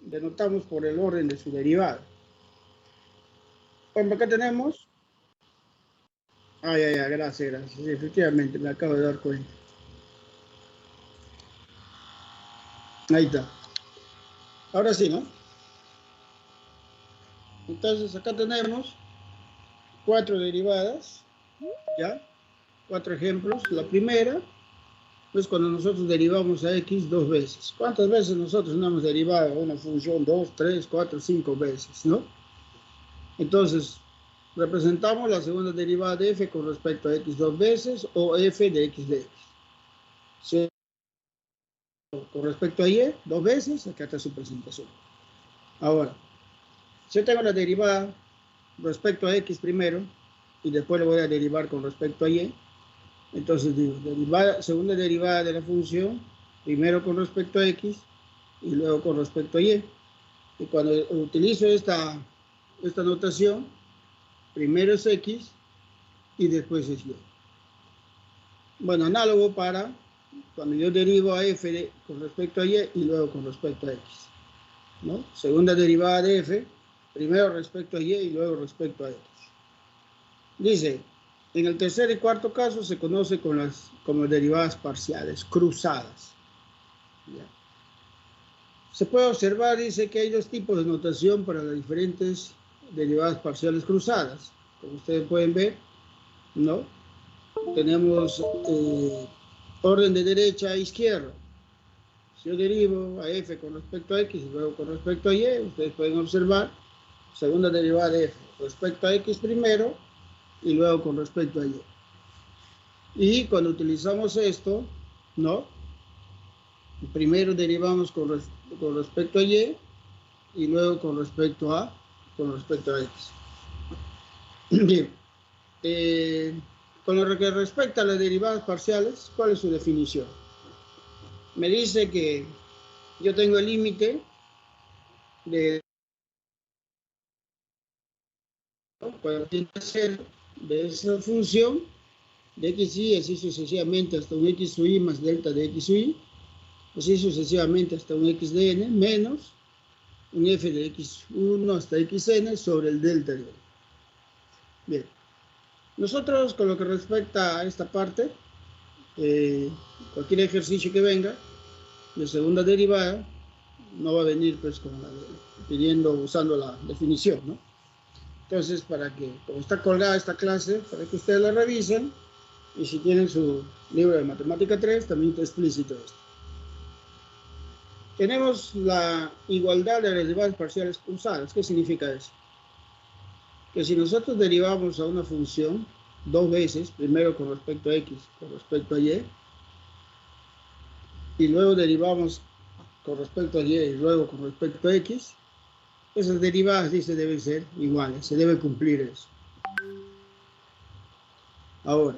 denotamos por el orden de su derivada. Bueno, acá tenemos... gracias. Sí, efectivamente, me acabo de dar cuenta. Ahí está. Ahora sí, ¿no? Entonces, acá tenemos 4 derivadas, ¿ya? 4 ejemplos. La primera es cuando nosotros derivamos a x 2 veces. ¿Cuántas veces nosotros no hemos derivado una función? 2, 3, 4, 5 veces, ¿no? Entonces, representamos la segunda derivada de f con respecto a x 2 veces o f de x de x. Si con respecto a y 2 veces, acá está su presentación. Ahora, si yo tengo la derivada respecto a x primero y después lo voy a derivar con respecto a y, entonces digo, segunda derivada de la función, primero con respecto a x y luego con respecto a y. Y cuando utilizo esta notación, primero es x y después es y. Bueno, análogo para cuando yo derivo a f con respecto a y y luego con respecto a x, ¿no? Segunda derivada de f, primero respecto a y y luego respecto a x. Dice, en el tercer y cuarto caso se conoce como derivadas parciales, cruzadas. ¿Ya? Se puede observar, dice, que hay 2 tipos de notación para las diferentes derivadas parciales cruzadas. Como ustedes pueden ver, ¿no? Tenemos orden de derecha a izquierda. Si yo derivo a f con respecto a x y luego con respecto a y, ustedes pueden observar segunda derivada de f respecto a x primero y luego con respecto a y. Y cuando utilizamos esto, ¿no? Primero derivamos con respecto a y y luego con respecto a x. Bien. Con lo que respecta a las derivadas parciales, ¿cuál es su definición? Me dice que yo tengo el límite de de esa función de x y así sucesivamente hasta un x y más delta de x y, así sucesivamente hasta un x de n menos un f de x1 hasta xn sobre el delta de n. Bien, nosotros con lo que respecta a esta parte, cualquier ejercicio que venga de segunda derivada no va a venir pues usando la definición, ¿no? Entonces, como está colgada esta clase, para que ustedes la revisen, y si tienen su libro de Matemática 3, también está explícito esto. Tenemos la igualdad de las derivadas parciales cruzadas. ¿Qué significa eso? Que si nosotros derivamos a una función 2 veces, primero con respecto a x, con respecto a y, y luego derivamos con respecto a y y luego con respecto a x, esas derivadas, dice, deben ser iguales, se debe cumplir eso. Ahora,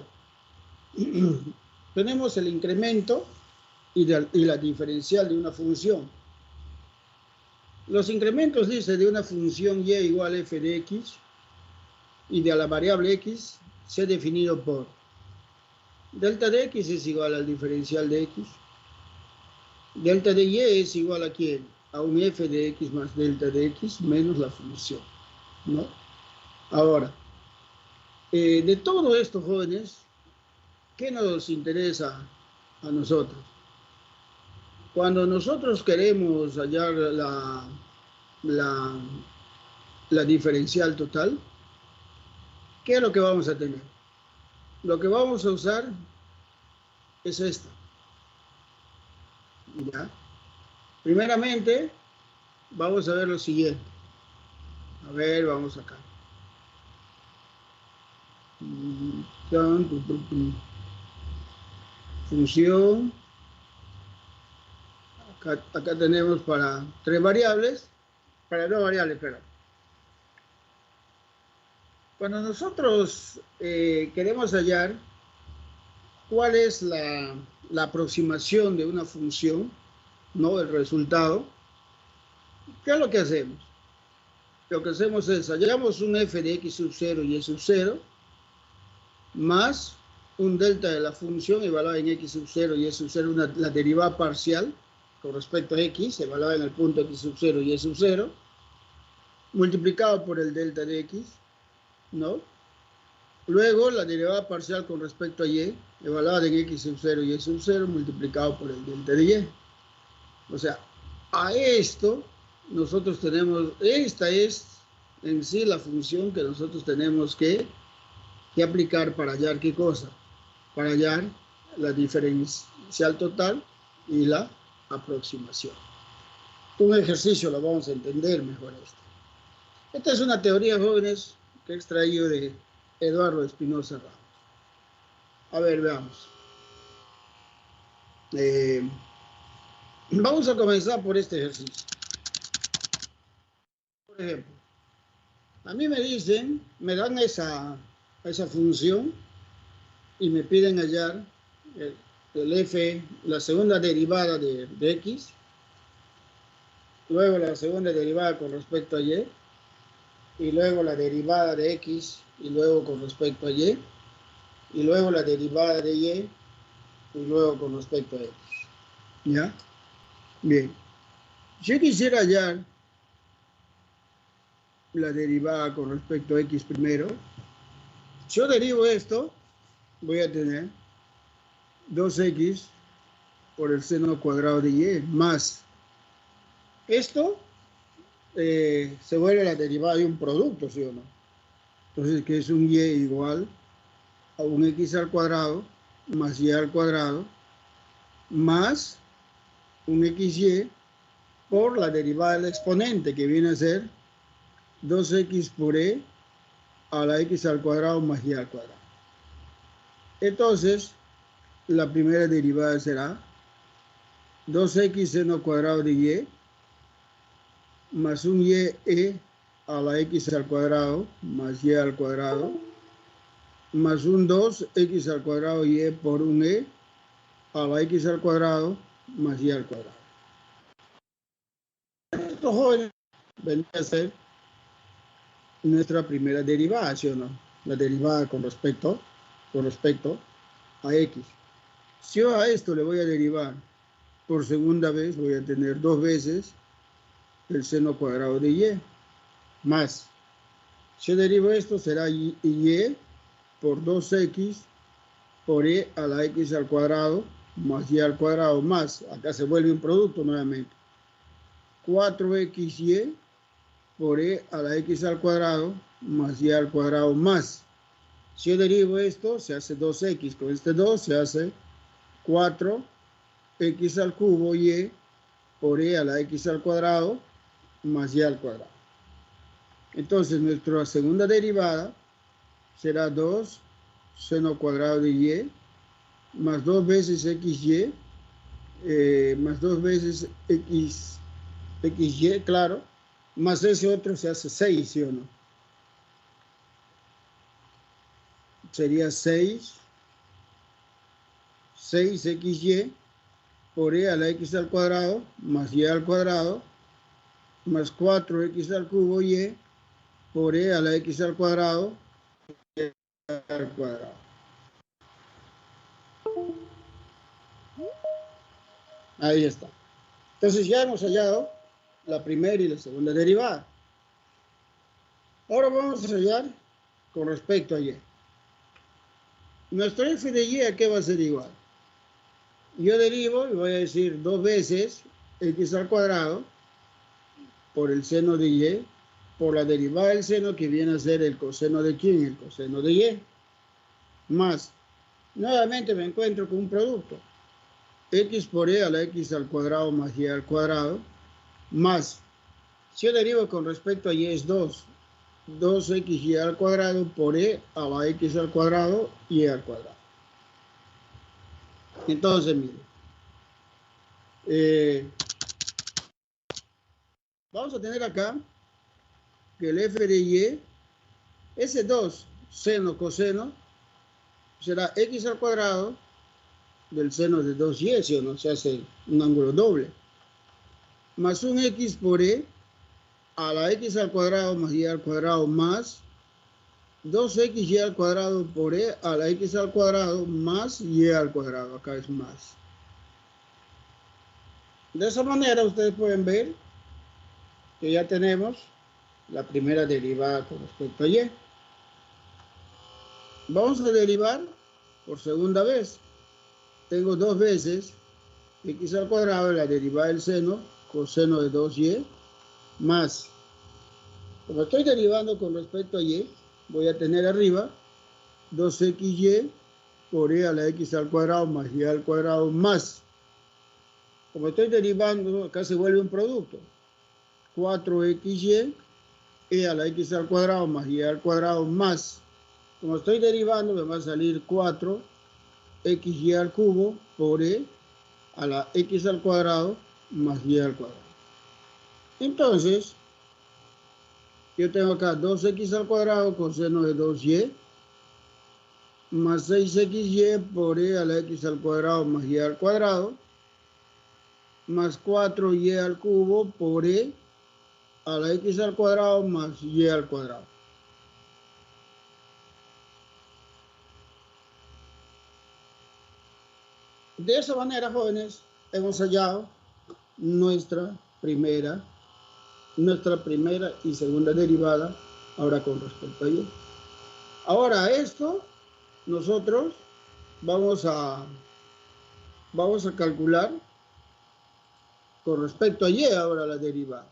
tenemos el incremento y la diferencial de una función. Los incrementos, dice, de una función y igual a f de x y de la variable x se ha definido por delta de x es igual al diferencial de x, delta de y es igual a ¿quién? A un f de x más delta de x menos la función, ¿no? Ahora, de todo esto, jóvenes, ¿qué nos interesa a nosotros? Cuando nosotros queremos hallar la diferencial total, ¿qué es lo que vamos a tener? Lo que vamos a usar es esta. ¿Ya? Primeramente, vamos a ver lo siguiente. A ver, vamos acá. Función. Acá tenemos para 3 variables, para 2 variables, perdón. Cuando nosotros queremos hallar cuál es la aproximación de una función, ¿no? El resultado, ¿qué es lo que hacemos? Lo que hacemos es, hallamos un f de x sub 0 y y sub 0, más un delta de la función evaluada en x sub 0 y y sub 0, la derivada parcial, con respecto a x, evaluada en el punto x sub 0 y y sub 0, multiplicado por el delta de x, ¿no? Luego la derivada parcial con respecto a y, evaluada en x sub 0 y sub 0, multiplicado por el delta de y. O sea, a esto nosotros tenemos, esta es en sí la función que nosotros tenemos que aplicar para hallar qué cosa, para hallar la diferencial total y la aproximación. Un ejercicio lo vamos a entender mejor esto. Esta es una teoría, jóvenes, que he extraído de Eduardo Espinosa Ramos. A ver, veamos. Vamos a comenzar por este ejercicio. Por ejemplo, a mí me dicen, me dan esa función y me piden hallar el f, la segunda derivada de x, luego la segunda derivada con respecto a y luego la derivada de x y luego con respecto a y luego la derivada de y luego con respecto a x. ¿Ya? Bien. Yo quisiera hallar la derivada con respecto a x primero. Si yo derivo esto, voy a tener 2x por el seno cuadrado de y más esto se vuelve la derivada de un producto, ¿sí o no? Entonces, que es un y igual a un x al cuadrado más y al cuadrado más un xy por la derivada del exponente, que viene a ser 2x por e a la x al cuadrado más y al cuadrado. Entonces, la primera derivada será 2x seno cuadrado de y más un y a la x al cuadrado más y al cuadrado más un 2x al cuadrado y por un a la x al cuadrado más y al cuadrado. Esto, jóvenes, vendría a ser nuestra primera derivada, ¿sí o no? La derivada con respecto a x. Si yo a esto le voy a derivar por segunda vez, voy a tener 2 veces el seno cuadrado de y más. Si yo derivo esto, será y por 2x por e a la x al cuadrado más y al cuadrado más, acá se vuelve un producto nuevamente, 4xy por e a la x al cuadrado más y al cuadrado más. Si yo derivo esto, se hace 2x, con este 2 se hace 4x al cubo y por e a la x al cuadrado más y al cuadrado. Entonces nuestra segunda derivada será 2 seno cuadrado de y más 2 veces xy más 2 veces xy, claro, más ese otro se hace 6, ¿sí o no? Sería 6xy por e a la x al cuadrado más y al cuadrado más 4x al cubo y por e a la x al cuadrado al cuadrado. Ahí está. Entonces ya hemos hallado la primera y la segunda derivada. Ahora vamos a hallar con respecto a y. Nuestro f de y, ¿a qué va a ser igual? Yo derivo y voy a decir 2 veces x al cuadrado por el seno de y por la derivada del seno, que viene a ser el coseno de ¿quién? El coseno de y. Más, nuevamente me encuentro con un producto. X por e a la x al cuadrado más y al cuadrado, más, si yo derivo con respecto a y es 2xy al cuadrado por e a la x al cuadrado y al cuadrado. Entonces, miren, vamos a tener acá que el f de y, ese 2 seno coseno, será x al cuadrado del seno de 2y, ¿sí o no? Se hace un ángulo doble, más un x por e a la x al cuadrado más y al cuadrado más 2xy al cuadrado por e a la x al cuadrado más y al cuadrado, acá es más. De esa manera ustedes pueden ver que ya tenemos la primera derivada con respecto a y. Vamos a derivar por segunda vez. Tengo dos veces x al cuadrado de la derivada del seno, coseno de 2y, más, como estoy derivando con respecto a y, voy a tener arriba 2xy por e a la x al cuadrado más y al cuadrado más, como estoy derivando, acá se vuelve un producto, 4xy e a la x al cuadrado más y al cuadrado más, como estoy derivando me va a salir 4xy al cubo por e a la x al cuadrado más y al cuadrado. Entonces, yo tengo acá 2x al cuadrado coseno de 2y más 6xy por e a la x al cuadrado más y al cuadrado más 4y al cubo por e a la x al cuadrado más y al cuadrado. De esa manera, jóvenes, hemos hallado nuestra primera y segunda derivada, ahora con respecto a y. Ahora esto, nosotros vamos a calcular con respecto a y ahora la derivada.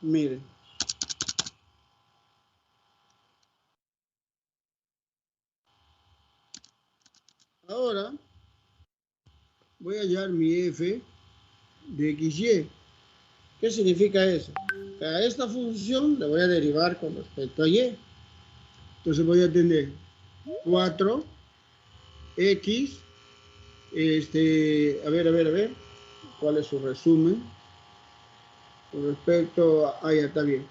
Miren. Ahora voy a hallar mi f de xy. ¿Qué significa eso? Que a esta función le voy a derivar con respecto a y. Entonces voy a tener 4x, a ver, ¿cuál es su resumen? Con respecto a, ya está bien.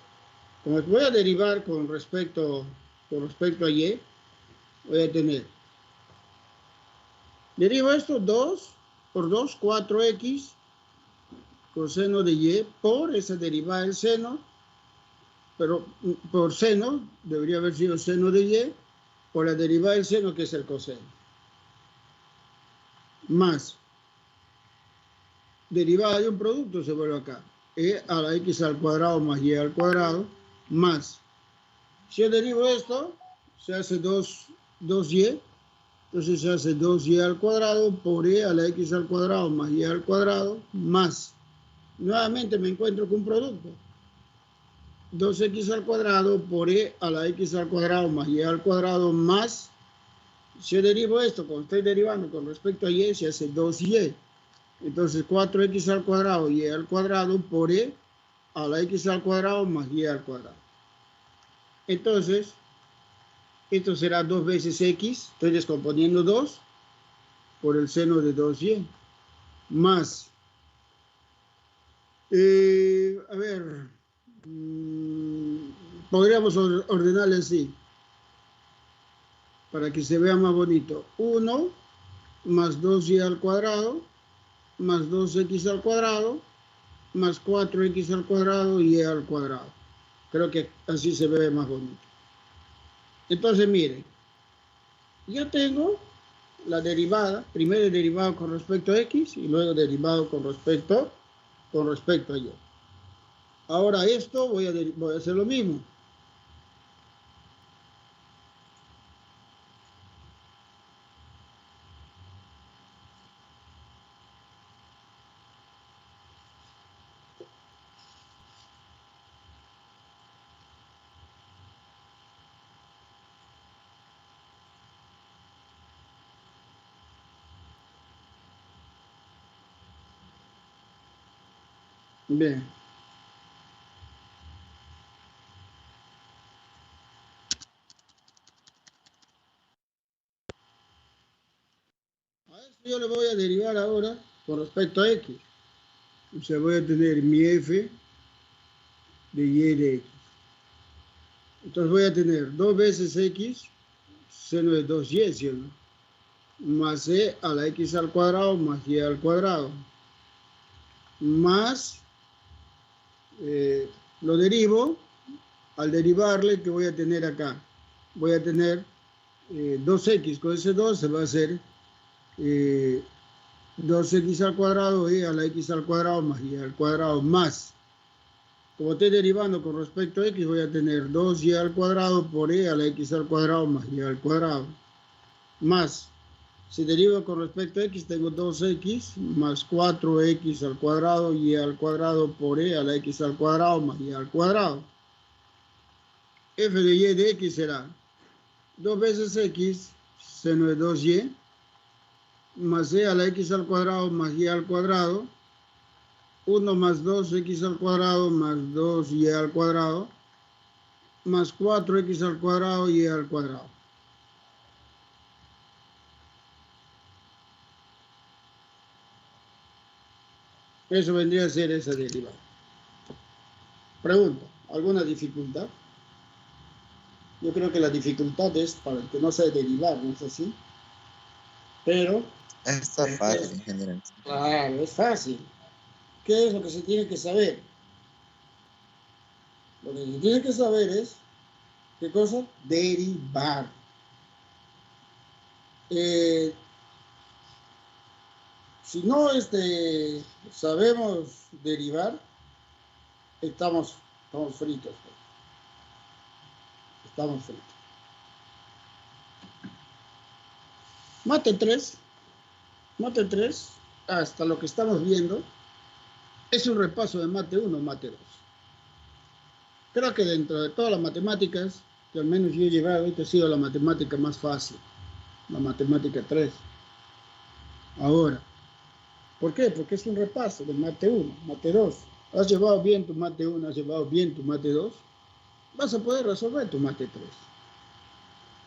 Como voy a derivar con respecto a y, voy a tener, derivo esto 2 por 2, 4x coseno de y por esa derivada del seno, pero por seno, debería haber sido seno de y, por la derivada del seno que es el coseno. Más, derivada de un producto se vuelve acá, e a la x al cuadrado más y al cuadrado, más. Si yo derivo esto, se hace 2y, entonces se hace 2y al cuadrado por e a la x al cuadrado más y al cuadrado, más. Nuevamente me encuentro con un producto. 2x al cuadrado por e a la x al cuadrado más y al cuadrado más, si yo derivo esto, como estoy derivando con respecto a y, se hace 2y. Entonces 4x al cuadrado y al cuadrado por e a la x al cuadrado más y al cuadrado. Entonces, esto será 2 veces x, estoy descomponiendo 2 por el seno de 2y, más, a ver, podríamos ordenarle así, para que se vea más bonito. 1 más 2y al cuadrado, más 2x al cuadrado, más 4x al cuadrado y al cuadrado. Creo que así se ve más bonito. Entonces, miren, yo tengo la derivada, primero derivado con respecto a x y luego derivado con respecto a y. Ahora esto voy a hacer lo mismo. Bien. A esto yo le voy a derivar ahora con respecto a x. O sea, voy a tener mi f de y de x. Entonces voy a tener 2 veces x, seno de 2y, ¿cierto? Más e a la x al cuadrado más y al cuadrado. Más lo derivo. Al derivarle, ¿qué voy a tener acá? Voy a tener 2x con ese 2 se va a hacer 2x al cuadrado y a la x al cuadrado más y al cuadrado más. Como estoy derivando con respecto a x, voy a tener 2y al cuadrado por e a la x al cuadrado más y al cuadrado. Más, si derivo con respecto a x, tengo 2x más 4x al cuadrado y al cuadrado por e a la x al cuadrado más y al cuadrado. F de y de x será 2 veces x, seno de 2y, más e a la x al cuadrado más y al cuadrado, 1 más 2x al cuadrado más 2y al cuadrado, más 4x al cuadrado y al cuadrado. Eso vendría a ser esa derivada. Pregunta, ¿alguna dificultad? Yo creo que la dificultad es para el que no sabe derivar, ¿no es así? Pero... Está fácil, ingeniero. Claro, es fácil. ¿Qué es lo que se tiene que saber? Lo que se tiene que saber es, ¿qué cosa? Derivar. Si no sabemos derivar, estamos fritos. Estamos fritos. Mate 3, hasta lo que estamos viendo, es un repaso de mate 1, mate 2. Creo que dentro de todas las matemáticas, que al menos yo he llevado, esta ha sido la matemática más fácil, la matemática 3. Ahora, ¿por qué? Porque es un repaso de mate 1, mate 2. Has llevado bien tu mate 1, has llevado bien tu mate 2, vas a poder resolver tu mate 3.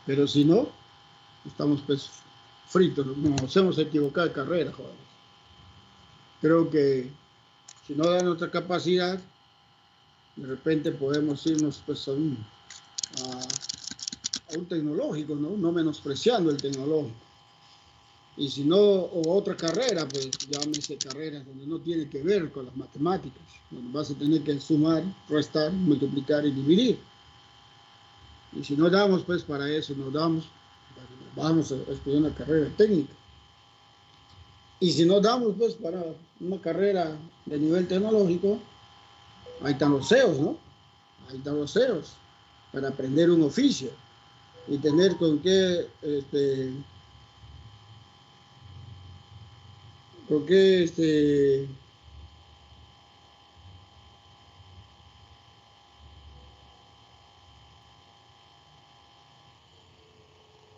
Pero si no, estamos pues fritos, nos hemos equivocado de carrera, jóvenes. Creo que si no da nuestra capacidad, de repente podemos irnos pues a un tecnológico, ¿no? Menospreciando el tecnológico. Y si no, o otra carrera, pues llámese carreras donde no tiene que ver con las matemáticas, donde vas a tener que sumar, restar, multiplicar y dividir. Y si no damos pues para eso, vamos a estudiar una carrera técnica. Y si no damos pues para una carrera de nivel tecnológico, ahí están los CEOs, ¿no? Ahí están los CEOs, para aprender un oficio y tener con qué,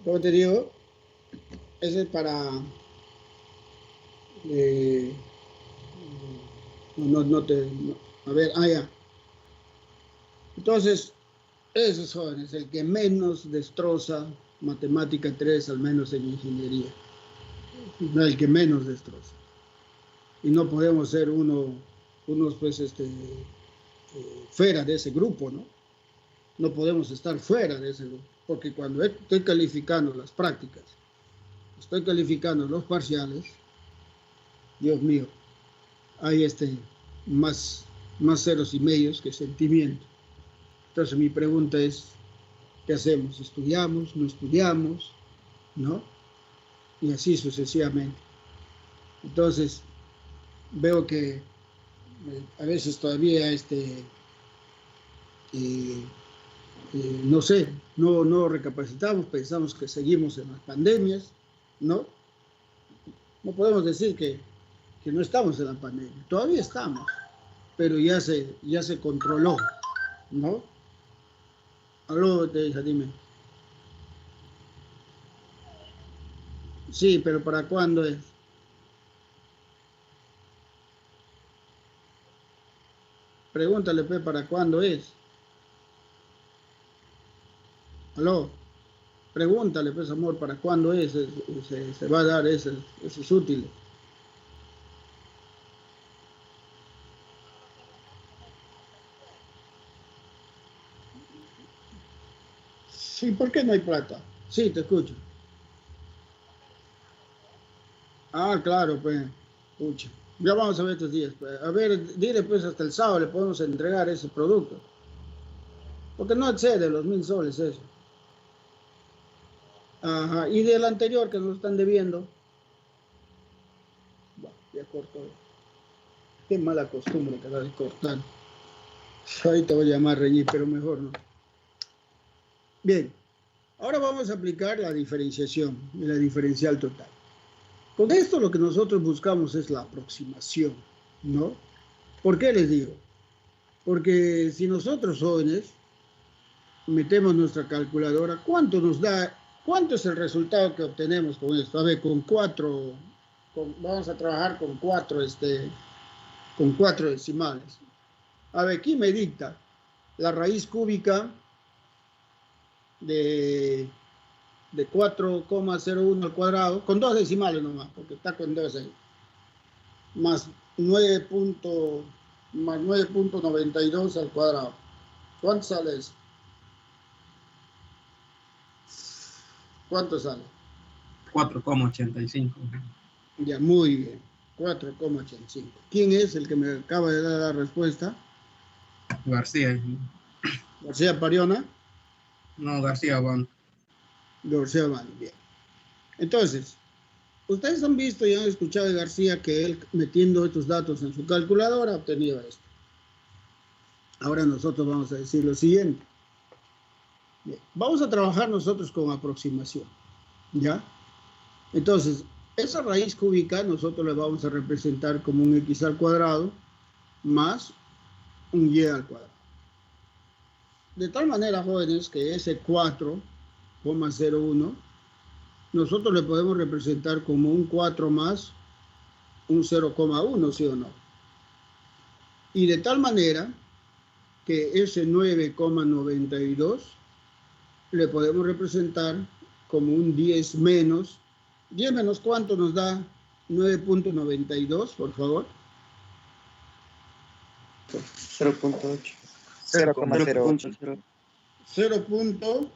¿cómo te digo? Ese es para, a ver, ya. Entonces, esos jóvenes, el que menos destroza matemática 3, al menos en ingeniería. El que menos destroza. Y no podemos ser unos pues, fuera de ese grupo, ¿no? No podemos estar fuera de ese grupo, porque cuando estoy calificando las prácticas, estoy calificando los parciales, Dios mío, hay más ceros y medios que sentimiento. Entonces mi pregunta es, ¿qué hacemos? ¿Estudiamos? ¿No estudiamos? ¿No? Y así sucesivamente. Entonces, veo que a veces todavía no sé, no recapacitamos, pensamos que seguimos en las pandemias, ¿no? No podemos decir que no estamos en la pandemia, todavía estamos, pero ya se controló, ¿no? Aló, Teresa, dime. Sí, pero ¿para cuándo es? Pregúntale, ¿para cuándo es? Aló, pregúntale, pues, amor, ¿para cuándo es? Se va a dar esos útiles. Sí, ¿por qué no hay plata? Sí, te escucho. Ah, claro, pues, escucha. Ya vamos a ver estos días. A ver, dile pues hasta el sábado le podemos entregar ese producto. Porque no excede los 1000 soles eso. Ajá. Y del anterior que nos están debiendo. Bueno, ya cortó. Qué mala costumbre que la de cortar. Ahí te voy a llamar Reñí, pero mejor no. Bien. Ahora vamos a aplicar la diferenciación y la diferencial total. Con esto lo que nosotros buscamos es la aproximación, ¿no? ¿Por qué les digo? Porque si nosotros jóvenes metemos nuestra calculadora, ¿cuánto nos da? ¿Cuánto es el resultado que obtenemos con esto? A ver, con cuatro, vamos a trabajar con cuatro decimales. A ver, ¿quién me dicta? La raíz cúbica de 4,01 al cuadrado, con dos decimales nomás, porque está con dos ahí, más 9.92 al cuadrado. ¿Cuánto sale eso? ¿Cuánto sale? 4,85. Ya, muy bien. 4,85. ¿Quién es el que me acaba de dar la respuesta? García. García Pariona. No, García Van. García Van, bien. Entonces, ustedes han visto y han escuchado de García que él, metiendo estos datos en su calculadora, ha obtenido esto. Ahora nosotros vamos a decir lo siguiente. Bien, vamos a trabajar nosotros con aproximación, ¿ya? Entonces, esa raíz cúbica nosotros la vamos a representar como un x al cuadrado más un y al cuadrado. De tal manera, jóvenes, que ese 4,01 nosotros le podemos representar como un 4 más un 0,1, ¿sí o no? Y de tal manera que ese 9,92 le podemos representar como un 10 menos. ¿10 menos cuánto nos da 9.92, por favor? 0.8. 0,08. 0.08.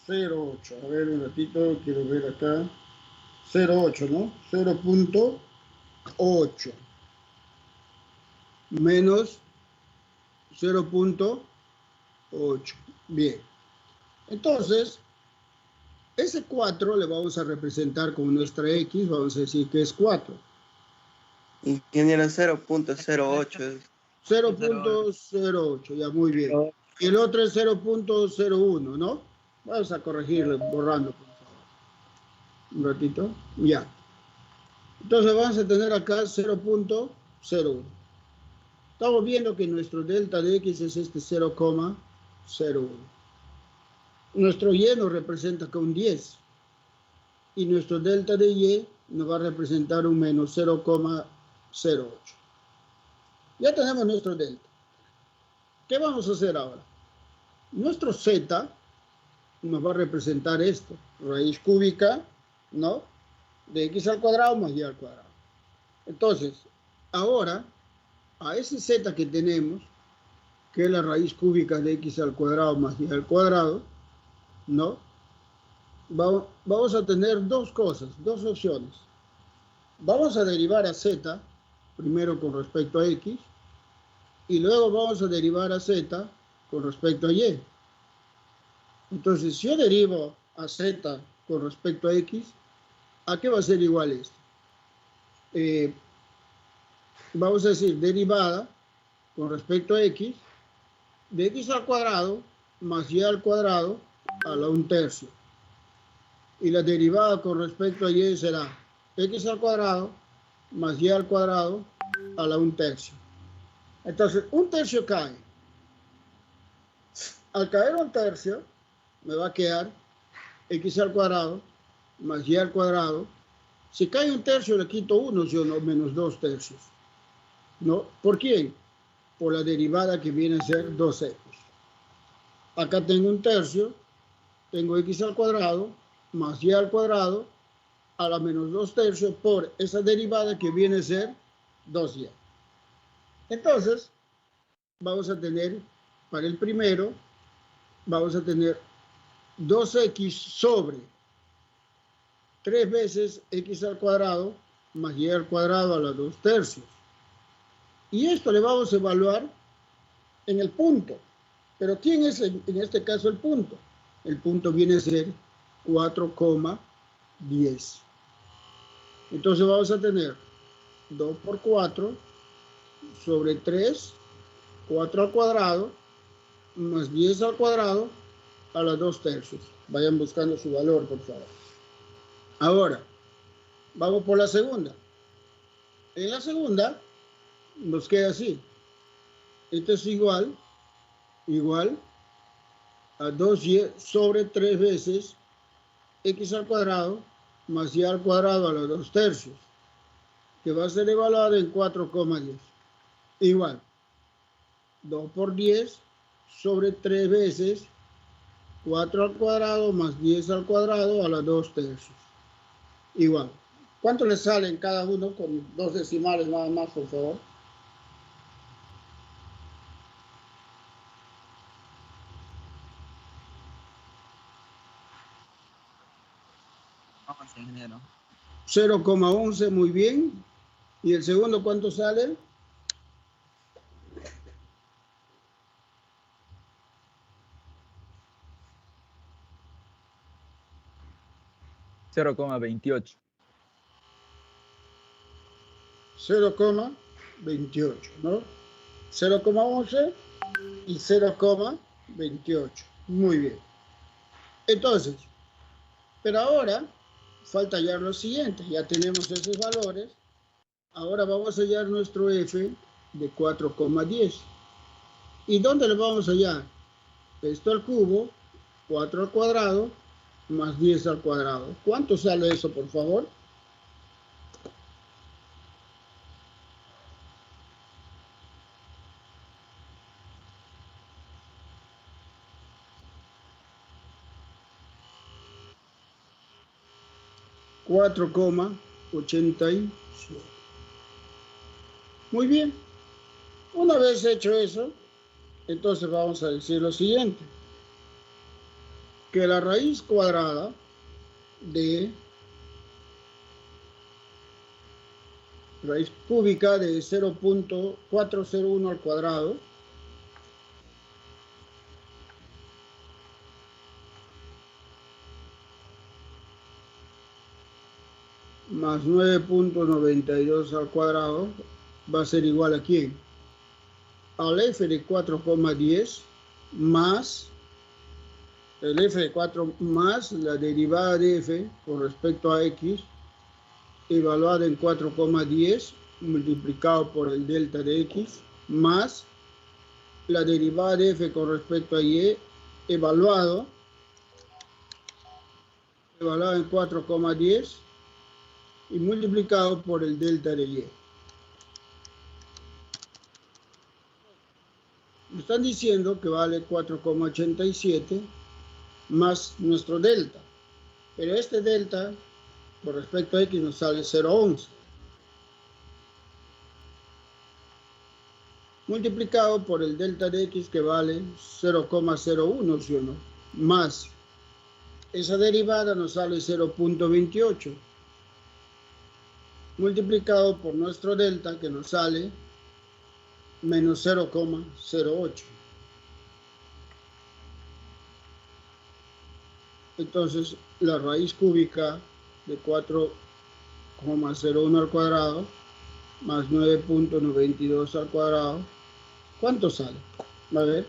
0.8. A ver, un ratito, quiero ver acá. 0.8, ¿no? 0.8 menos 0.8. Bien. Entonces, ese 4 le vamos a representar como nuestra X, vamos a decir que es 4. Ingeniero, 0.08. 0.08, ya muy bien. Y el otro es 0.01, ¿no? Vamos a corregirlo, borrando, por favor. Un ratito. Ya. Entonces vamos a tener acá 0.01. Estamos viendo que nuestro delta de X es este 0,01. Nuestro Y nos representa con un 10. Y nuestro delta de Y nos va a representar un menos 0,08. Ya tenemos nuestro delta. ¿Qué vamos a hacer ahora? Nuestro Z nos va a representar esto, raíz cúbica, ¿no? De X al cuadrado más Y al cuadrado. Entonces, ahora, a ese Z que tenemos, que es la raíz cúbica de X al cuadrado más Y al cuadrado, ¿no? Vamos a tener dos cosas, dos opciones. Vamos a derivar a Z, primero con respecto a X, y luego vamos a derivar a Z con respecto a Y. Entonces, si yo derivo a Z con respecto a X, ¿a qué va a ser igual esto? Vamos a decir derivada con respecto a X, de X al cuadrado más Y al cuadrado a la 1/3. Y la derivada con respecto a Y será X al cuadrado más Y al cuadrado a la 1/3. Entonces, 1/3 cae. Al caer 1/3, me va a quedar X al cuadrado más Y al cuadrado. Si cae 1/3, le quito 1, ¿sí o no? Menos 2/3. ¿No? ¿Por quién? Por la derivada que viene a ser 2X. Acá tengo 1/3, tengo X al cuadrado más Y al cuadrado a la menos 2/3 por esa derivada que viene a ser 2Y. Entonces, vamos a tener, para el primero, vamos a tener 2X sobre 3 veces X al cuadrado más y al cuadrado a la 2/3. Y esto le vamos a evaluar en el punto. Pero ¿quién es en este caso el punto? El punto viene a ser 4,10. Entonces vamos a tener 2 por 4 sobre 3, 4 al cuadrado, más 10 al cuadrado a la 2/3. Vayan buscando su valor, por favor. Ahora, vamos por la segunda. En la segunda nos queda así. Esto es igual a 2y sobre 3 veces x al cuadrado más y al cuadrado a la 2/3, que va a ser evaluado en 4,10. Igual, 2 por 10 sobre 3 veces 4 al cuadrado más 10 al cuadrado a la 2/3. Igual. ¿Cuánto le sale en cada uno con 2 decimales nada más, por favor? Vamos, ingeniero. 0,11, muy bien. ¿Y el segundo cuánto sale? 0,28. 0,28, ¿no? 0,11 y 0,28. Muy bien. Entonces, pero ahora falta hallar lo siguiente. Ya tenemos esos valores. Ahora vamos a hallar nuestro f de 4,10. ¿Y dónde lo vamos a hallar? Esto al cubo, 4 al cuadrado, más 10 al cuadrado. ¿Cuánto sale eso, por favor? $4,87. Muy bien. Una vez hecho eso, entonces vamos a decir lo siguiente. Que la raíz cuadrada de raíz cúbica de 0,401 al cuadrado más 9,92 al cuadrado va a ser igual a ¿quién? Al f de 4,10 más el f de 4 más la derivada de f con respecto a x evaluada en 4,10 multiplicado por el delta de x más la derivada de f con respecto a y evaluado en 4,10 y multiplicado por el delta de y. Me están diciendo que vale 4,87 más nuestro delta. Pero este delta, con respecto a x, nos sale 0,11. Multiplicado por el delta de x, que vale 0,01, ¿sí o no? Más esa derivada nos sale 0,28. Multiplicado por nuestro delta, que nos sale menos 0,08. Entonces, la raíz cúbica de 4,01 al cuadrado más 9,92 al cuadrado, ¿cuánto sale? A ver.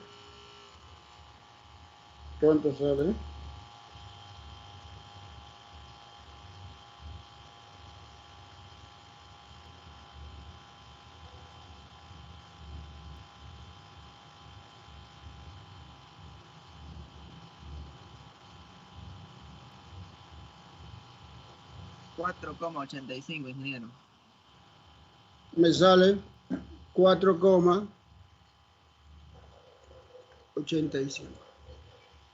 ¿Cuánto sale? $4,85, ingeniero. Me sale 4,85.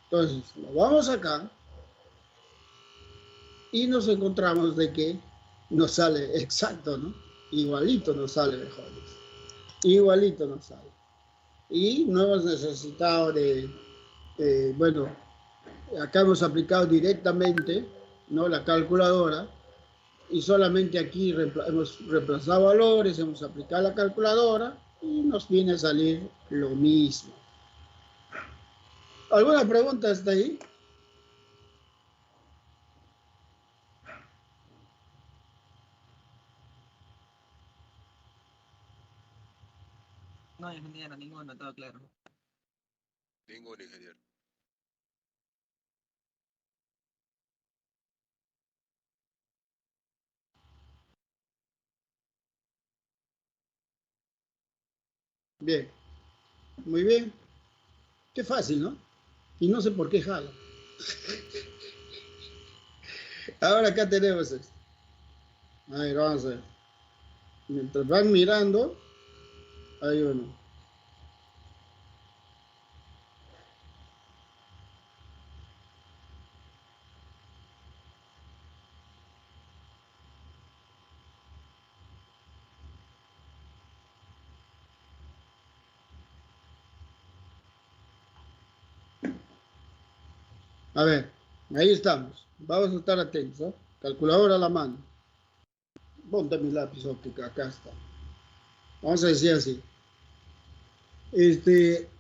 Entonces, lo vamos acá y nos encontramos de que nos sale exacto, ¿no? Igualito nos sale, mejor dicho. Igualito nos sale. Y no hemos necesitado acá hemos aplicado directamente, ¿no? La calculadora y solamente aquí hemos reemplazado valores, hemos aplicado la calculadora y nos viene a salir lo mismo. ¿Alguna pregunta hasta ahí? No, ingeniero, ninguno, todo claro. Ningún ingeniero. Bien, muy bien. Qué fácil, ¿no? Y no sé por qué jala. Ahora acá tenemos esto. A ver, vamos a ver. Mientras van mirando, hay uno. A ver, ahí estamos. Vamos a estar atentos, ¿eh? Calculadora a la mano. Ponte mi lápiz óptica, acá está. Vamos a decir así.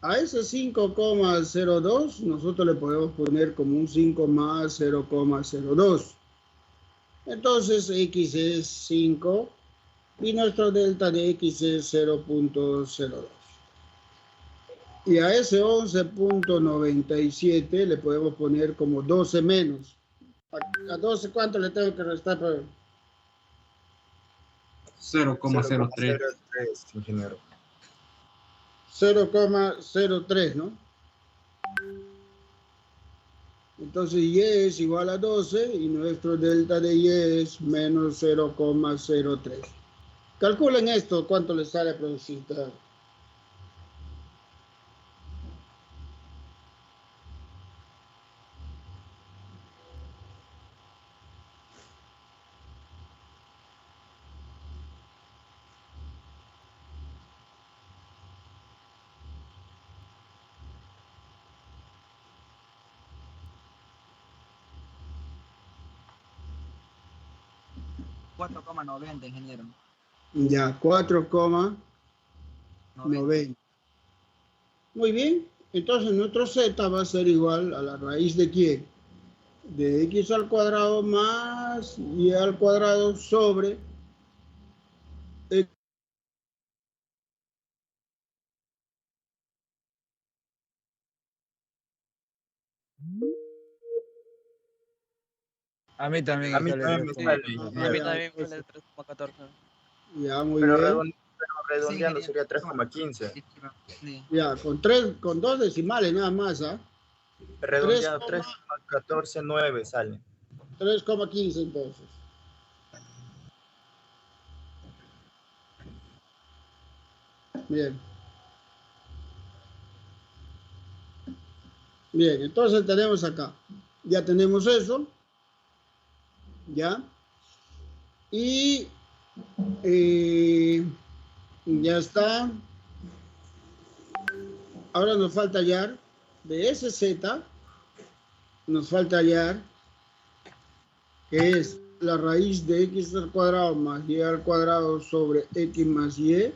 A ese 5,02 nosotros le podemos poner como un 5 más 0,02. Entonces x es 5 y nuestro delta de x es 0,02. Y a ese 11,97 le podemos poner como 12 menos. A 12, ¿cuánto le tengo que restar? 0,03. 0,03, ingeniero. 0,03, ¿no? Entonces y es igual a 12 y nuestro delta de y es menos 0,03. Calculen esto, cuánto les sale a producir. 4,90, ingeniero. Ya, 4,90. 90. Muy bien, entonces nuestro z va a ser igual a la raíz de ¿quién? De x al cuadrado más y al cuadrado sobre x. A mí también A me mí sale también me 3. sale, A mí ingeniero. también me sale 3,14. Ya, muy Pero, bien. pero redondeando Sí, sería 3,15. sí. Ya, con dos decimales nada más, ¿ah? Redondeado 3,149 sale. 3,15 entonces. Bien. Bien, entonces tenemos acá. Ya tenemos eso. ¿Ya? Y ya está. Ahora nos falta hallar de ese z, nos falta hallar que es la raíz de x al cuadrado más y al cuadrado sobre x más y.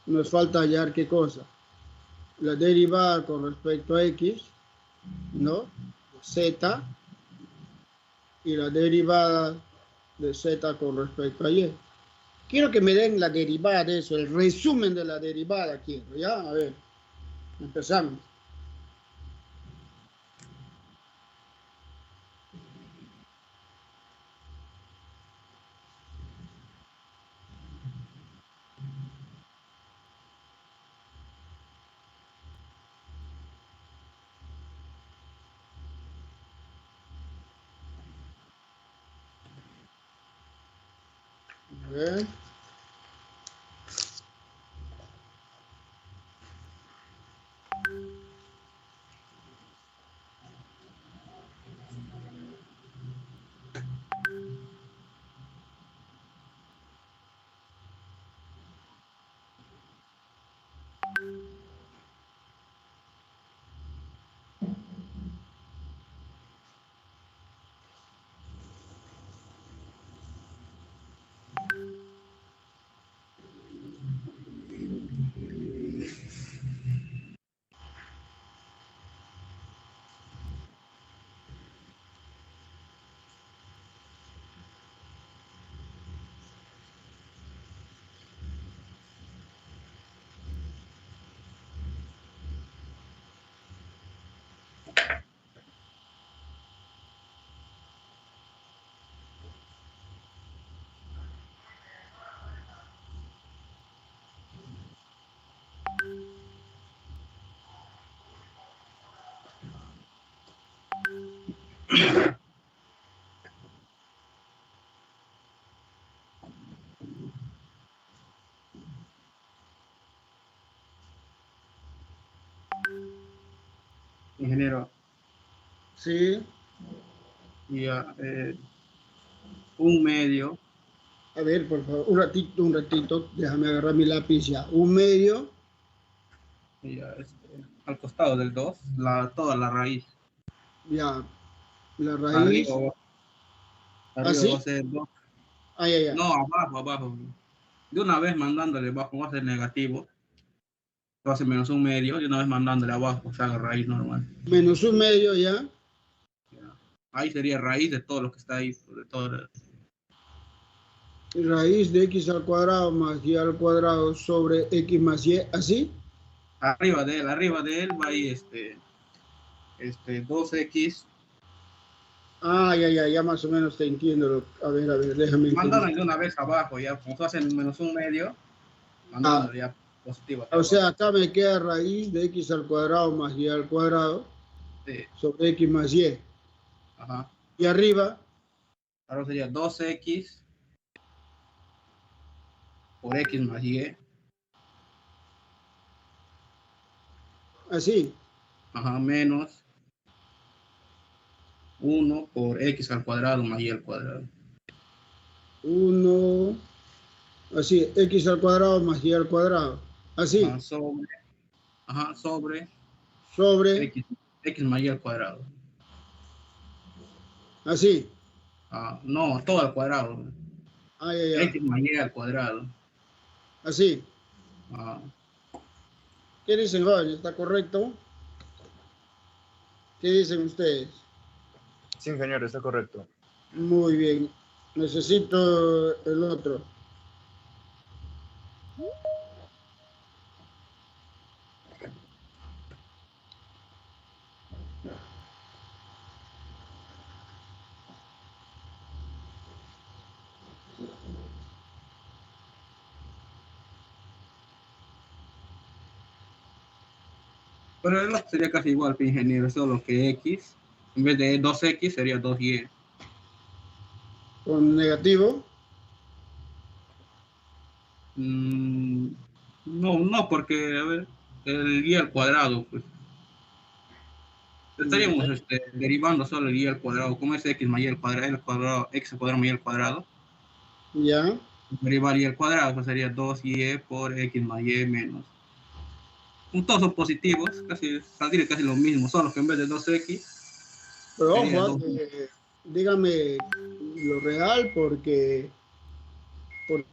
Nos falta hallar qué cosa. La derivada con respecto a x, ¿no? Z, y la derivada de z con respecto a y. Quiero que me den la derivada de eso, el resumen de la derivada quiero, ¿ya? A ver, empezamos. A ver. Ingeniero, Sí. ya, un medio, A ver, por favor, un ratito, déjame agarrar mi lápiz ya. Un medio, ya, al costado del 2, toda la raíz. ya, la Arriba, raíz, arriba va a así, ser 2. ah, ya, ya. No, abajo, abajo. De una vez mandándole abajo va a ser negativo. Va a ser menos un medio, de una vez mandándole abajo, o sea, la raíz normal. Menos un medio, ya. Ya. Ahí sería raíz de todo lo que está ahí, de todo. Raíz de x al cuadrado más y al cuadrado sobre x más y, así. Arriba de él va ahí 2x. Ah, ya, ya, ya más o menos te entiendo. A ver, déjame Mandándole entender. de una vez abajo, ya, como se hace menos un medio, Ah, mandándole ya positivo hacia o abajo. sea, acá me queda raíz de x al cuadrado más y al cuadrado Sí, sobre x más y. ajá. Y arriba, Ahora sería 2x por x más y. así. Ajá, menos 1 por x al cuadrado más y al cuadrado. 1, así, x al cuadrado más y al cuadrado. Así, Ajá, sobre sobre, x más y al cuadrado. así. No, todo al cuadrado. Ah, ya, ya. X más y al cuadrado. Así. Ah, ¿Qué dicen, jóvenes? ¿Está correcto? ¿Qué dicen ustedes? Sí, ingeniero, está correcto. Muy bien. Necesito el otro. pero el otro sería casi igual, ingeniero, solo que x, en vez de 2x sería 2y. Con negativo. Mm, no, no, porque, a ver, el y al cuadrado, pues. Estaríamos derivando solo el y al cuadrado. ¿Cómo es x más y al cuadrado? El cuadrado, x al cuadrado más y al cuadrado. Ya. Derivar y al cuadrado, pues sería 2y por x más y menos. Todos son positivos, casi saldría casi lo mismo, solo que en vez de 2x Pero sería ojo, 2. dígame lo real porque, por-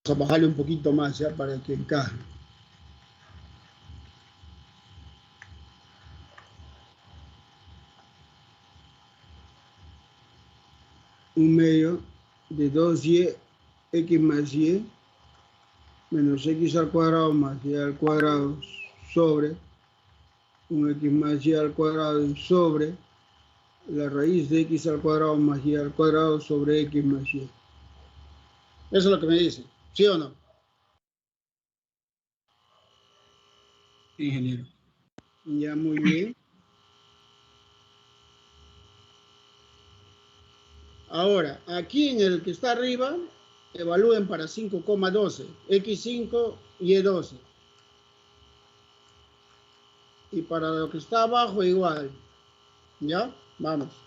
vamos a bajarle un poquito más ya para que encaje. un medio de 2y x más y menos x al cuadrado más y al cuadrado sobre un x más y al cuadrado sobre la raíz de x al cuadrado más y al cuadrado sobre x más y. Eso es lo que me dice, ¿sí o no? Sí, ingeniero. Ya, muy bien. Ahora, aquí en el que está arriba, evalúen para 5,12, x5 y e12. Y para lo que está abajo igual. ¿Ya? Vamos.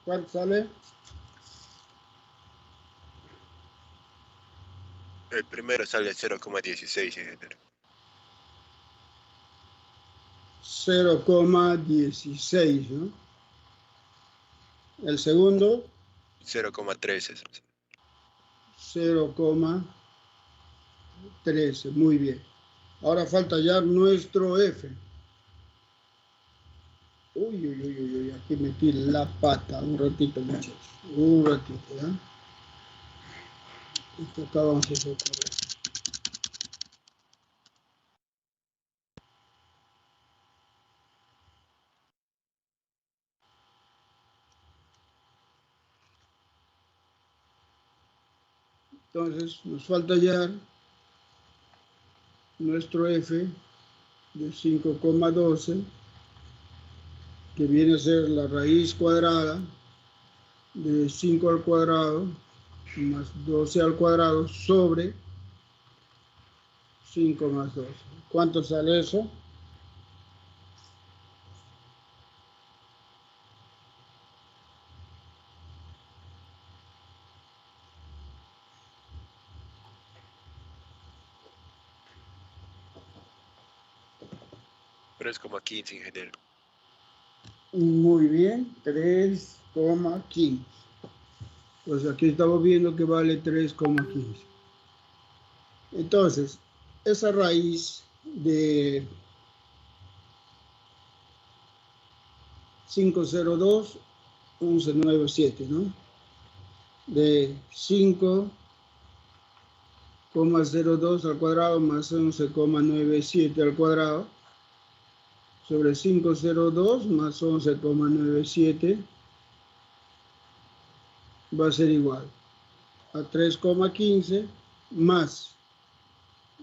¿Cuánto sale? El primero sale 0,16, ingeniero. 0,16, ¿no? El segundo, 0,13. 0,13. Muy bien. Ahora falta ya nuestro F. Uy, uy, uy, uy, uy, aquí metí la pata. Un ratito, muchachos. Un ratito, ¿ya? Esto acá vamos a hacer correcto. Entonces, nos falta hallar nuestro F de 5,12, que viene a ser la raíz cuadrada de 5 al cuadrado más 12 al cuadrado sobre 5 más 12. ¿Cuánto sale eso? Pero es como 15, ingeniero. Muy bien, 3,15. Pues aquí estamos viendo que vale 3,15. Entonces, esa raíz de 502,1197, ¿no? De 5,02 al cuadrado más 11,97 al cuadrado sobre 502 más 11,97 va a ser igual a 3,15 más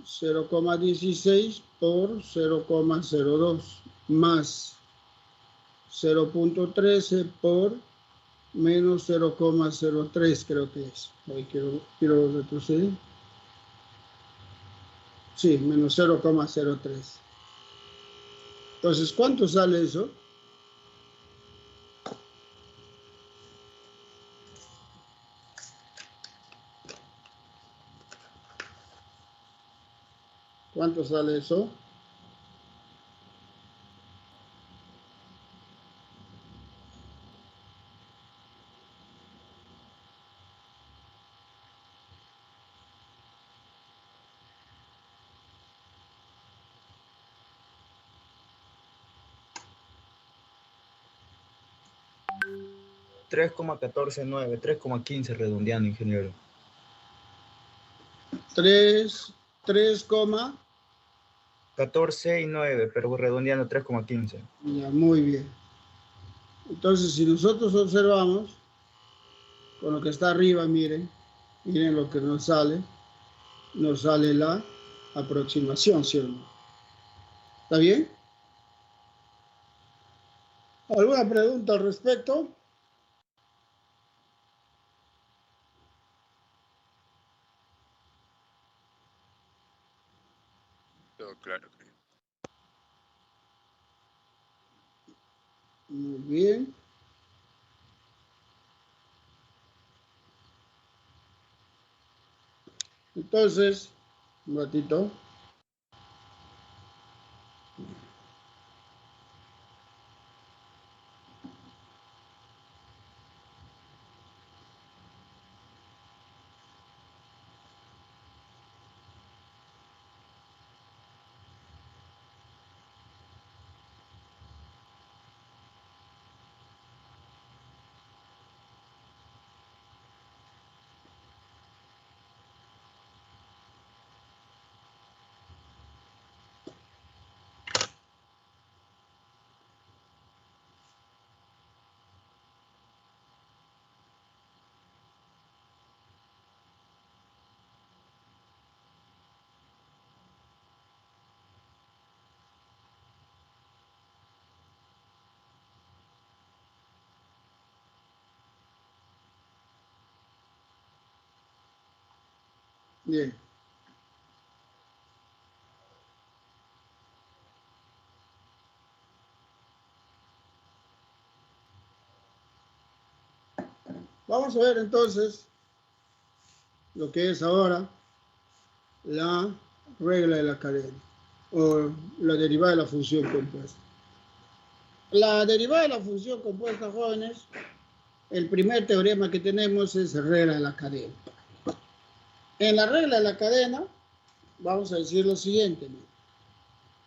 0,16 por 0,02 más 0,13 por menos 0,03, creo que es. Ahí quiero retroceder. Sí, menos 0,03. Entonces, ¿cuánto sale eso? ¿Cuánto sale eso? Tres coma catorce nueve, 3,15 redondeando, ingeniero. 3, 14 y 9, pero redondeando 3,15. ya, muy bien. Entonces, si nosotros observamos, con lo que está arriba, miren lo que nos sale la aproximación, ¿sí o no? ¿Está bien? ¿Alguna pregunta al respecto? No, claro. Muy bien. Entonces, un ratito. Bien. Vamos a ver entonces lo que es ahora la regla de la cadena o la derivada de la función compuesta. La derivada de la función compuesta, jóvenes, el primer teorema que tenemos es regla de la cadena. En la regla de la cadena vamos a decir lo siguiente.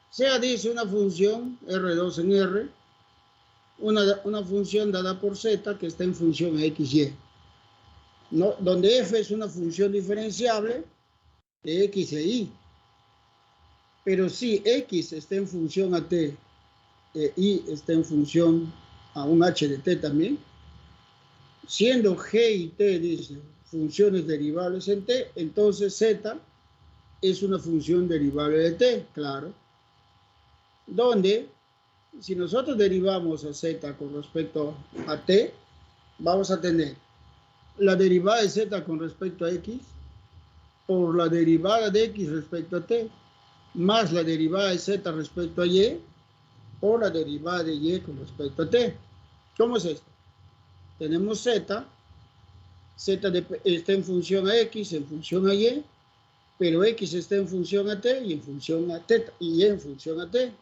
Sea dice una función R2 en R, una función dada por Z que está en función a XY, ¿no? Donde F es una función diferenciable de X e Y. Pero si X está en función a T e Y está en función a un H de T también, siendo G y T, dice, funciones derivables en T, entonces Z es una función derivable de T, claro. Donde, si nosotros derivamos a Z con respecto a T, vamos a tener la derivada de Z con respecto a X por la derivada de X respecto a T, más la derivada de Z respecto a Y por la derivada de Y con respecto a T. ¿Cómo es esto? Tenemos Z está en función a X, en función a Y, pero X está en función a T y en función a T y Y en función a T.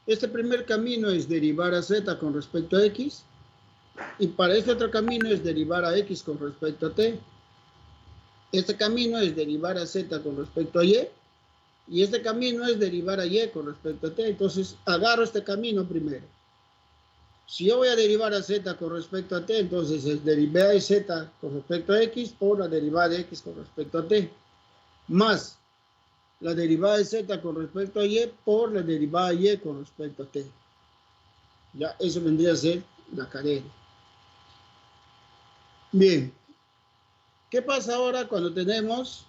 Este primer camino es derivar a Z con respecto a X, y para este otro camino es derivar a X con respecto a T. Este camino es derivar a Z con respecto a Y, y este camino es derivar a Y con respecto a T. Entonces, agarro este camino primero. Si yo voy a derivar a Z con respecto a T, entonces es derivada de Z con respecto a X por la derivada de X con respecto a T, más la derivada de Z con respecto a Y por la derivada de Y con respecto a T. Ya, eso vendría a ser la cadena. Bien. ¿Qué pasa ahora cuando tenemos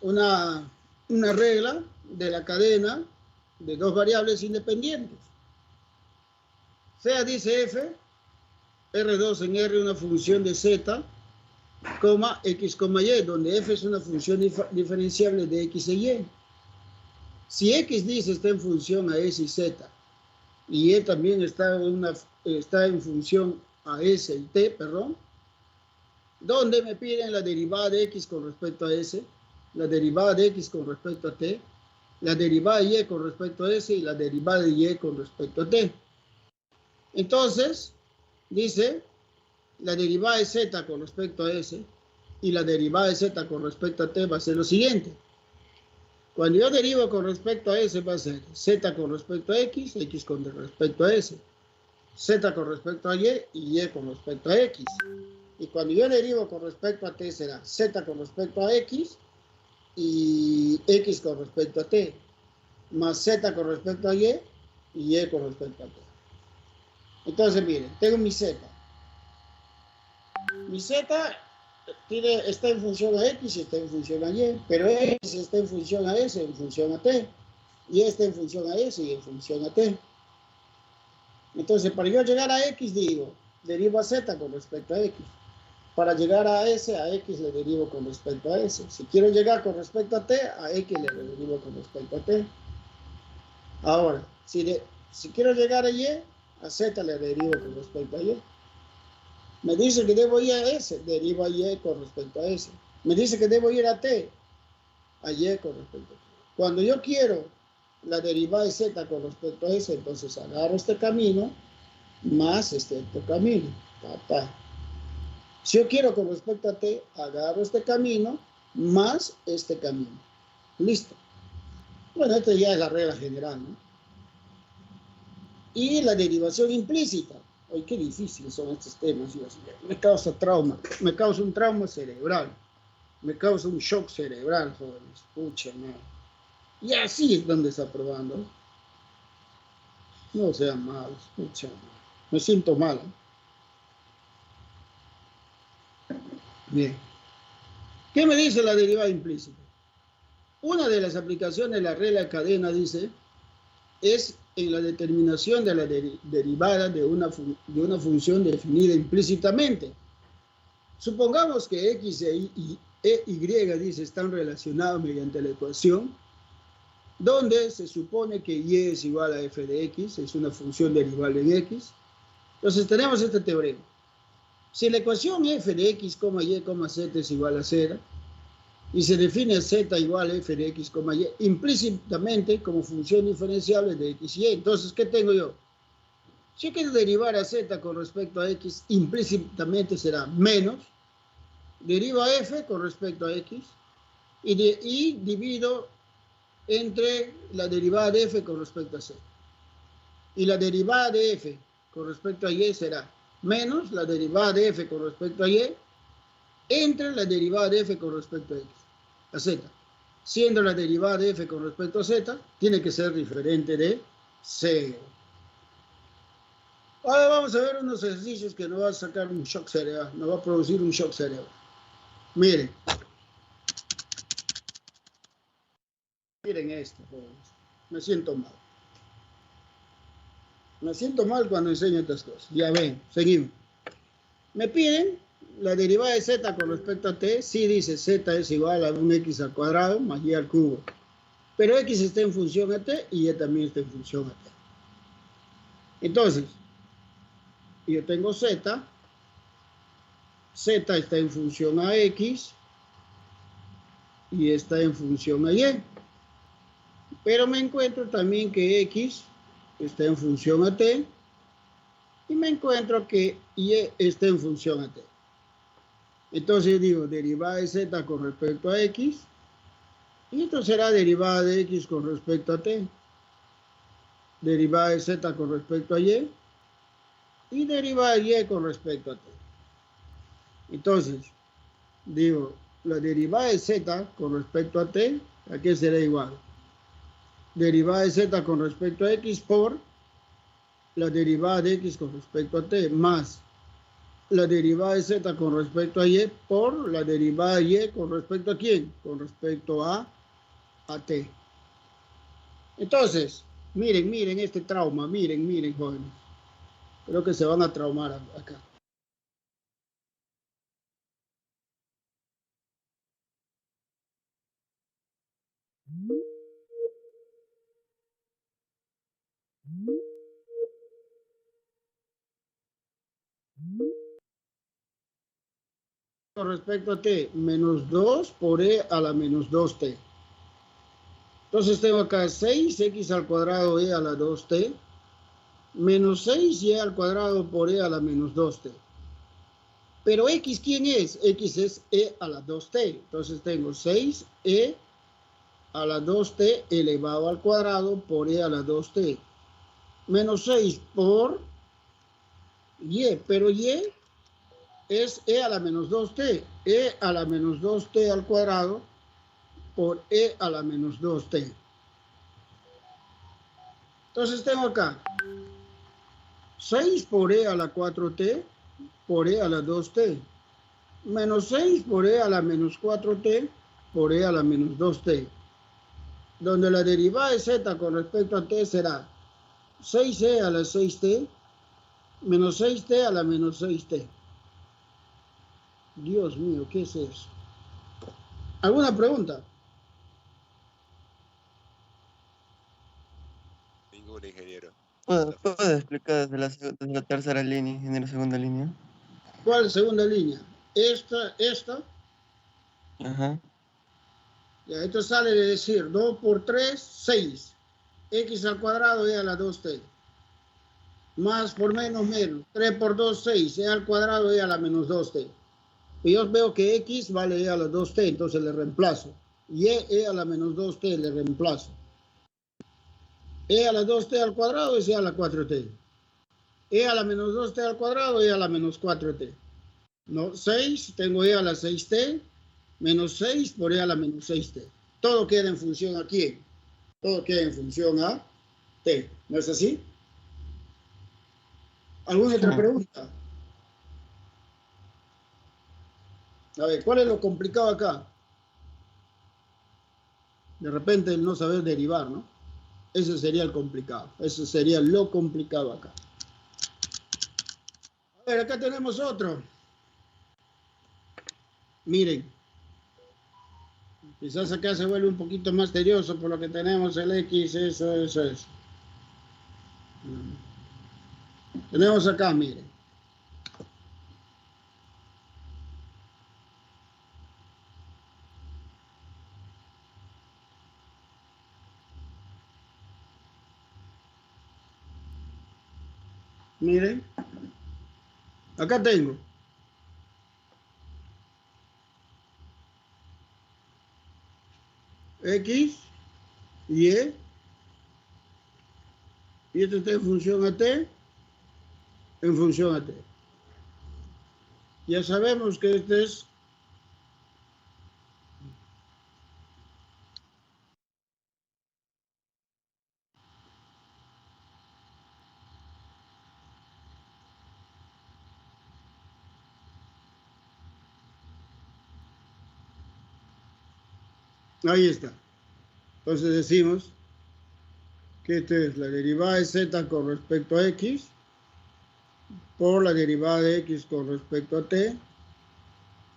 una regla de la cadena de dos variables independientes? Sea, dice F, R2 en R una función de Z, X, Y, donde F es una función diferenciable de X e Y. Si X dice está en función a S y Z, y Y también está en función a S y T, perdón, donde me piden la derivada de X con respecto a S, la derivada de X con respecto a T, la derivada de Y con respecto a S y la derivada de Y con respecto a T. Entonces, dice, la derivada de Z con respecto a S y la derivada de Z con respecto a T va a ser lo siguiente. Cuando yo derivo con respecto a S va a ser Z con respecto a X, X con respecto a S, Z con respecto a Y y Y con respecto a X. Y cuando yo derivo con respecto a T será Z con respecto a X y X con respecto a T, más Z con respecto a Y y Y con respecto a T. Entonces, miren, tengo mi Z. Mi Z está en función a X y está en función a Y, pero X está en función a S, en función a T, y está en función a S y en función a T. Entonces, para yo llegar a X, digo, derivo a Z con respecto a X. Para llegar a S, a X le derivo con respecto a S. Si quiero llegar con respecto a T, a X le derivo con respecto a T. Ahora, si quiero llegar a Y, a Z le derivo con respecto a Y. Me dice que debo ir a S, derivo a Y con respecto a S. Me dice que debo ir a T, a Y con respecto a T. Cuando yo quiero la derivada de Z con respecto a S, entonces agarro este camino más este otro camino. Si yo quiero con respecto a T, agarro este camino más este camino. Listo. Bueno, esta ya es la regla general, ¿no? Y la derivación implícita. Ay, qué difíciles son estos temas. Me causa trauma. Me causa un trauma cerebral. Me causa un shock cerebral, jóvenes. Pucha, no. Y así están desaprobando. No sean malos. Pucha, me siento mal. Bien. ¿Qué me dice la derivada implícita? Una de las aplicaciones de la regla de cadena, dice, es en la determinación de la derivada de una función definida implícitamente. Supongamos que X e Y, dice, están relacionados mediante la ecuación, donde se supone que Y es igual a f de X, es una función derivable en X. Entonces tenemos este teorema. Si la ecuación f de x, y, z es igual a 0, y se define z igual a f de x, y, implícitamente como función diferenciable de x y y, entonces, ¿qué tengo yo? Si yo quiero derivar a z con respecto a x, implícitamente será menos, derivo a f con respecto a x, y divido entre la derivada de f con respecto a z. Y la derivada de f con respecto a y será menos la derivada de f con respecto a y entre la derivada de f con respecto a x, a z. Siendo la derivada de f con respecto a z, tiene que ser diferente de 0. Ahora vamos a ver unos ejercicios que nos va a sacar un shock cerebral, nos va a producir un shock cerebral. Miren. Miren esto, jóvenes. Me siento mal. Me siento mal cuando enseño estas cosas. Ya ven, seguimos. Me piden la derivada de z con respecto a t. Sí dice z es igual a un x al cuadrado más y al cubo. Pero x está en función a t y y también está en función a t. Entonces, yo tengo z. Z está en función a x y está en función a y. Pero me encuentro también que x está en función a t y me encuentro que y está en función a t. Entonces digo derivada de z con respecto a x y esto será derivada de x con respecto a t, derivada de z con respecto a y derivada de y con respecto a t. Entonces digo la derivada de z con respecto a t, ¿a qué será igual? Derivada de z con respecto a x por la derivada de x con respecto a t más la derivada de z con respecto a y por la derivada de y con respecto a quién, con respecto a t. Entonces, miren este trauma, miren jóvenes. Creo que se van a traumar acá. Con respecto a t, menos 2 por e a la menos 2t. Entonces tengo acá 6x al cuadrado e a la 2t, menos 6y al cuadrado por e a la menos 2t. Pero x, ¿quién es? X es e a la 2t. Entonces tengo 6e a la 2t elevado al cuadrado por e a la 2t. Menos 6 por y, pero y es e a la menos 2t. E a la menos 2t al cuadrado por e a la menos 2t. Entonces tengo acá 6 por e a la 4t por e a la 2t. Menos 6 por e a la menos 4t por e a la menos 2t. Donde la derivada de z con respecto a t será 6e a la 6t menos 6t a la menos 6t. Dios mío, ¿qué es eso? ¿Alguna pregunta? Ningún ingeniero. ¿Puedo explicar desde la tercera línea, ingeniero, segunda línea? ¿Cuál segunda línea? Esta. Ajá. Ya, esto sale de decir 2 por 3, 6. X al cuadrado e a la 2t. Más por menos. 3 por 2, 6. E al cuadrado e a la menos 2t. Y yo veo que x vale e a la 2t, entonces le reemplazo. Y e a la menos 2t le reemplazo. E a la 2t al cuadrado es e a la 4t. E a la menos 2t al cuadrado, e a la menos 4t. No, 6, tengo e a la 6t, menos 6 por e a la menos 6t. Todo queda en función a quién. Todo queda en función a t. ¿No es así? ¿Alguna otra pregunta? A ver, ¿cuál es lo complicado acá? De repente el no saber derivar, ¿no? Ese sería el complicado. Eso sería lo complicado acá. A ver, acá tenemos otro. Miren. Quizás acá se vuelve un poquito más tedioso por lo que tenemos el X, eso. Tenemos acá, miren. Miren, acá tengo X, Y, y esto está en función a T, en función a T. Ya sabemos que este es ahí está. Entonces decimos que esta es la derivada de z con respecto a x por la derivada de x con respecto a t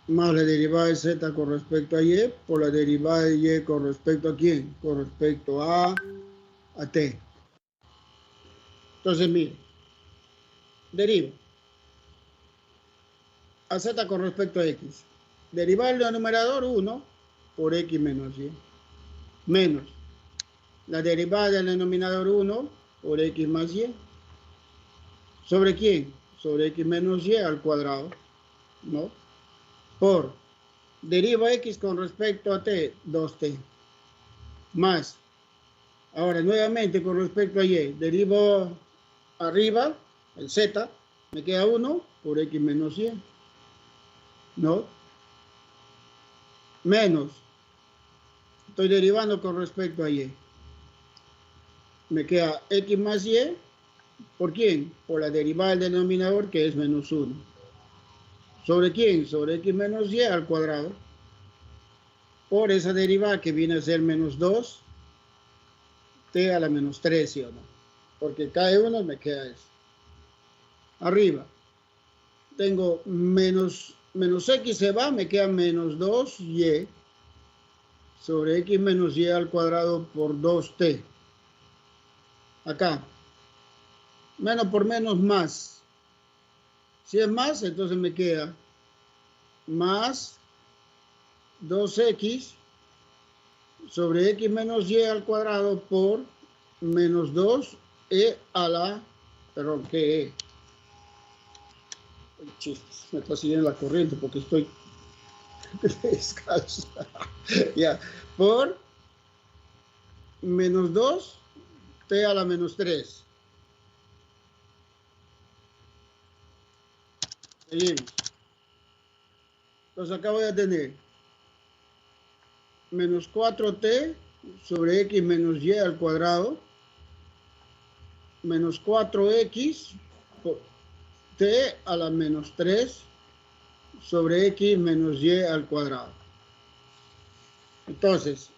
más la derivada de z con respecto a y por la derivada de y con respecto a quién, con respecto a t. Entonces, mire, derivo a z con respecto a x. Derivar el numerador 1 por x menos y menos la derivada del denominador 1 por x más y. ¿Sobre quién? Sobre x menos y al cuadrado, ¿no? Por deriva x con respecto a t, 2t, más, ahora nuevamente con respecto a y, derivo arriba, el z, me queda 1 por x menos y, ¿no? Menos, estoy derivando con respecto a y, me queda x más y, ¿por quién? Por la derivada del denominador que es menos 1. ¿Sobre quién? Sobre x menos y al cuadrado. Por esa derivada que viene a ser menos 2, t a la menos 3, ¿sí o no? Porque cae uno, me queda eso. Arriba, tengo menos x se va, me queda menos 2y sobre x menos y al cuadrado por 2t. Acá, menos por menos más. Si es más, entonces me queda más 2x sobre x menos y al cuadrado por menos 2e a la, perdón, que e. Chistes, me está siguiendo la corriente porque estoy descalzo. Ya, por menos 2 t a la menos 3. Seguimos. Entonces acá voy a tener menos 4t sobre x menos y al cuadrado menos 4x por t a la menos 3 sobre x menos y al cuadrado. Entonces,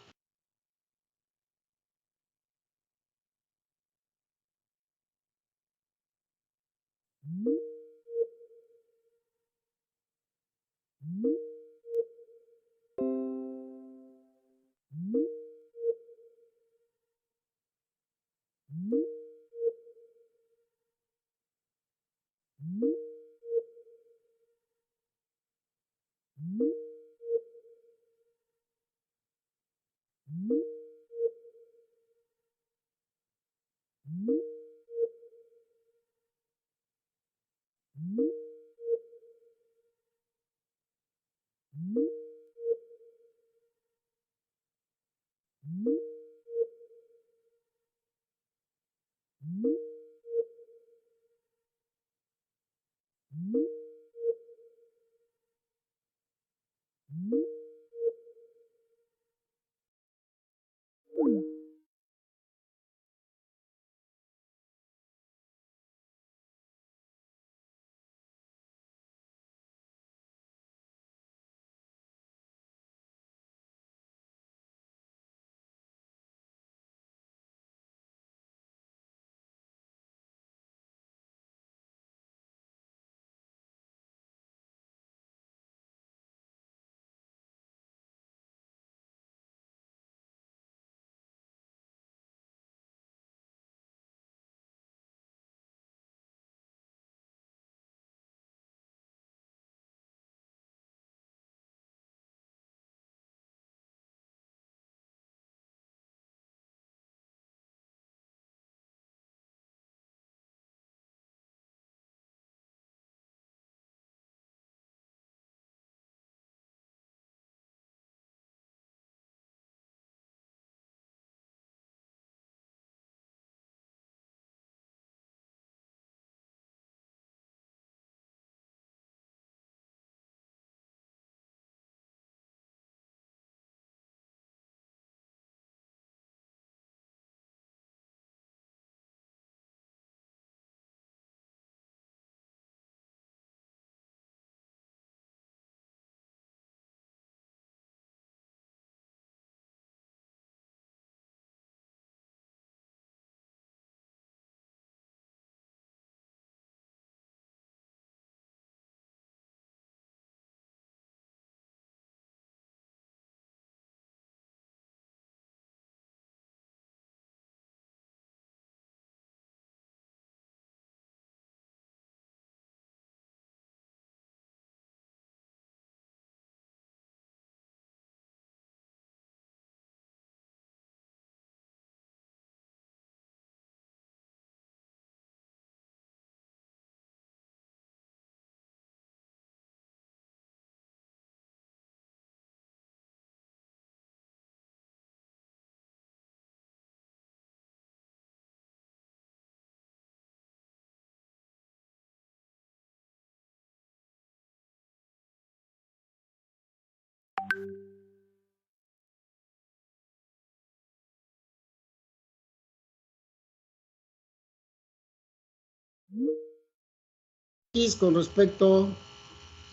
X con respecto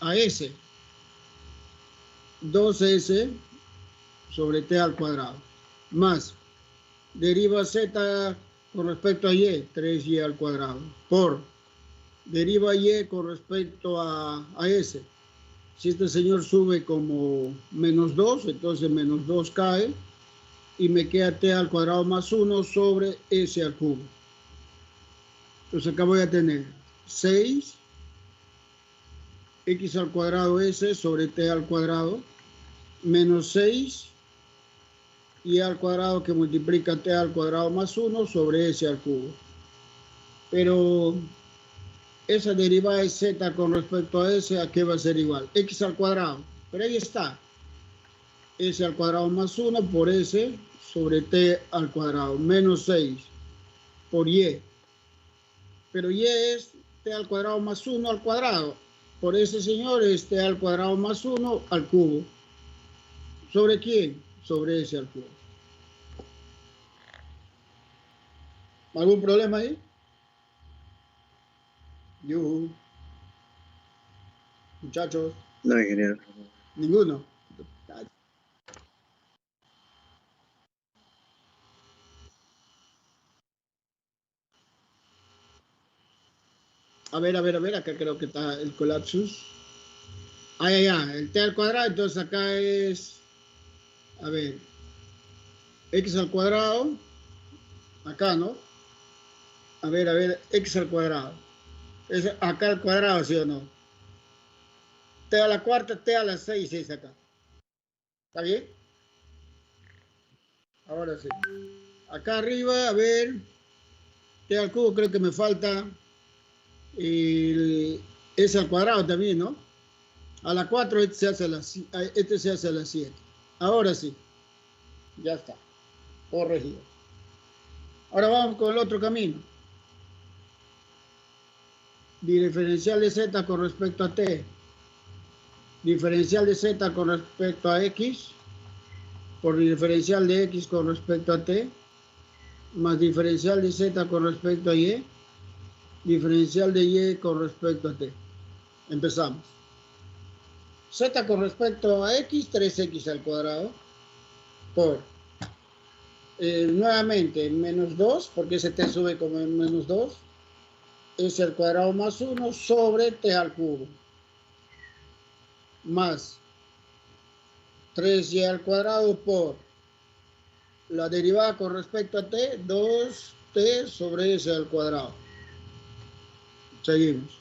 a S. 2S sobre T al cuadrado. Más deriva Z con respecto a Y, 3Y al cuadrado. Por deriva Y con respecto a S. Si este señor sube como menos 2, entonces menos 2 cae y me queda T al cuadrado más 1 sobre S al cubo. Entonces acá voy a tener 6 X al cuadrado S sobre T al cuadrado menos 6 Y al cuadrado que multiplica T al cuadrado más 1 sobre S al cubo. Pero esa derivada de Z con respecto a S, ¿a qué va a ser igual? X al cuadrado. Pero ahí está. S al cuadrado más 1 por S sobre T al cuadrado. Menos 6 por Y. Pero Y es T al cuadrado más 1 al cuadrado. Por ese señor es T al cuadrado más 1 al cubo. ¿Sobre quién? Sobre S al cubo. ¿Algún problema ahí? Muchachos. No, ingeniero. Ninguno. A ver, acá creo que está el colapsus. Ya, el T al cuadrado, entonces acá es, a ver, X al cuadrado, acá, ¿no? A ver, X al cuadrado. Es acá al cuadrado, ¿sí o no? T a la cuarta, T a la 6 es acá. ¿Está bien? Ahora sí. Acá arriba, a ver, T al cubo, creo que me falta el S al cuadrado también, ¿no? A la 4 este se hace a la 7. Ahora sí. Ya está. Corregido. Ahora vamos con el otro camino. Diferencial de Z con respecto a T. Diferencial de Z con respecto a X. Por diferencial de X con respecto a T. Más diferencial de Z con respecto a Y. Diferencial de Y con respecto a T. Empezamos. Z con respecto a X, 3X al cuadrado. Por, nuevamente, menos 2, porque ese T sube como en menos 2. S al cuadrado más 1 sobre T al cubo. Más 3Y al cuadrado por la derivada con respecto a T, 2T sobre S al cuadrado. Seguimos.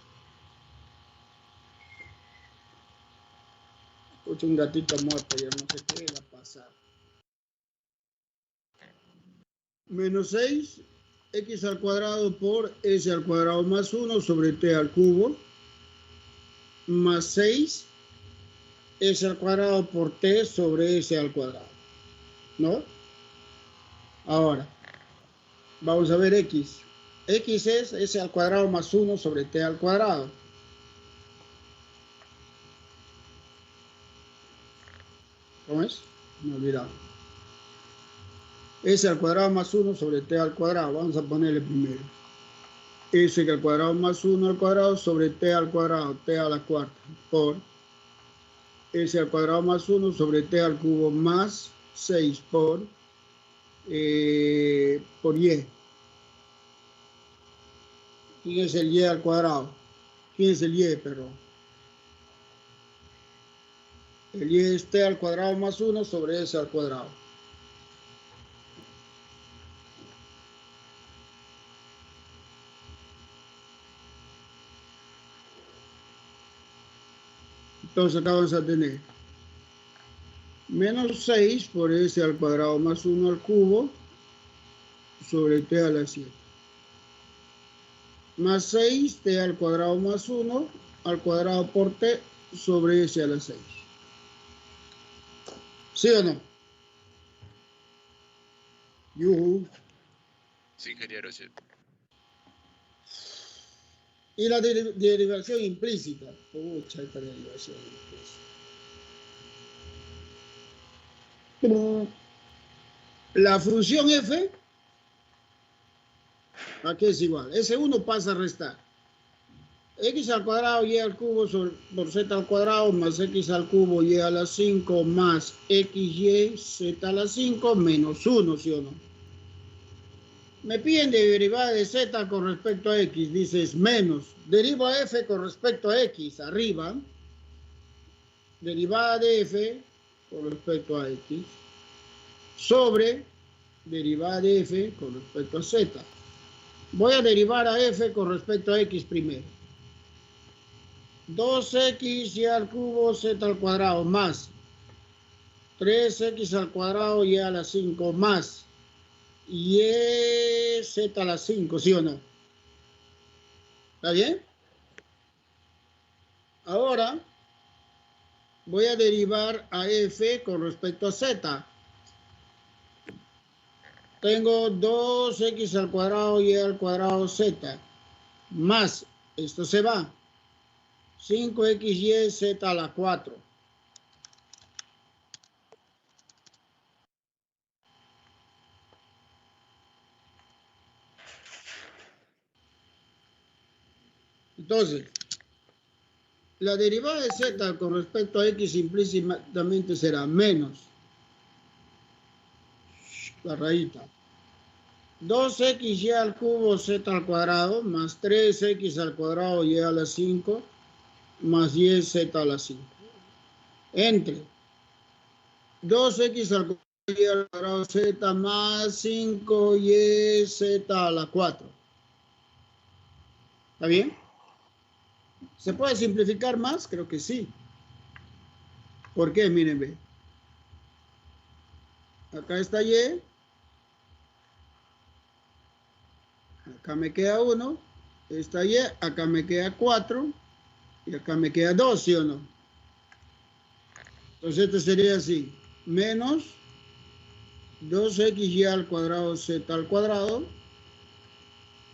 Escucho un gatito muerto, ya no sé qué va a pasar. Menos 6, X al cuadrado por S al cuadrado más 1 sobre T al cubo. Más 6, S al cuadrado por T sobre S al cuadrado. ¿No? Ahora, vamos a ver X. X es S al cuadrado más 1 sobre T al cuadrado. ¿Cómo es? Me he olvidado. S al cuadrado más 1 sobre T al cuadrado. Vamos a ponerle primero. S al cuadrado más 1 al cuadrado sobre T al cuadrado. T a la cuarta. Por S al cuadrado más 1 sobre T al cubo más 6 por Y. ¿Quién es el Y al cuadrado? ¿Quién es el Y, perdón? El Y es T al cuadrado más 1 sobre S al cuadrado. Entonces acá vamos a tener menos 6 por S al cuadrado más 1 al cubo sobre T a la 7. Más 6, T al cuadrado más 1 al cuadrado por T sobre S a la 6. ¿Sí o no? Yuhu. Sí, ingeniero, sí. Y la derivación implícita. Pucha, esta derivación implícita. La función f, ¿a qué es igual? S1 pasa a restar. X al cuadrado y al cubo por z al cuadrado más x al cubo y a la 5 más xy z a la 5 menos 1, ¿sí o no? Me piden de derivada de z con respecto a x. Dices menos. Deriva f con respecto a x. Arriba. Derivada de f con respecto a x. Sobre derivada de f con respecto a z. Voy a derivar a f con respecto a x primero. 2x y al cubo z al cuadrado más 3x al cuadrado y a la 5 más y z a la 5, ¿sí o no? ¿Está bien? Ahora voy a derivar a f con respecto a z. Tengo 2x al cuadrado y al cuadrado z más, esto se va, 5xy z a la 4. Entonces, la derivada de z con respecto a x implícitamente será menos la rayita 2xy al cubo z al cuadrado más 3x al cuadrado y a la 5 más 10z a la 5 entre 2x al cuadrado y al cuadrado z más 5y z a la 4. ¿Está bien? ¿Se puede simplificar más? Creo que sí. ¿Por qué? Miren, ve. Acá está y. Acá me queda 1. Esta y. Acá me queda 4. Y acá me queda 2, ¿sí o no? Entonces esto sería así. Menos 2xy al cuadrado z al cuadrado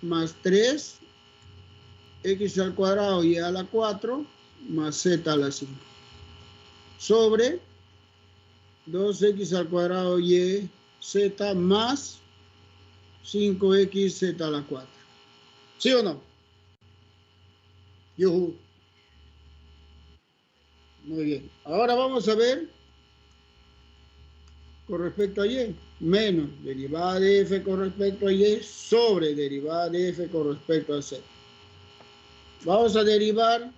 más 3 x al cuadrado y a la 4 más z a la 5 sobre 2x al cuadrado y z más 5x z a la 4. ¿Sí o no? Yuhu. Muy bien. Ahora vamos a ver con respecto a y. Menos derivada de f con respecto a y sobre derivada de f con respecto a z. Vamos a derivar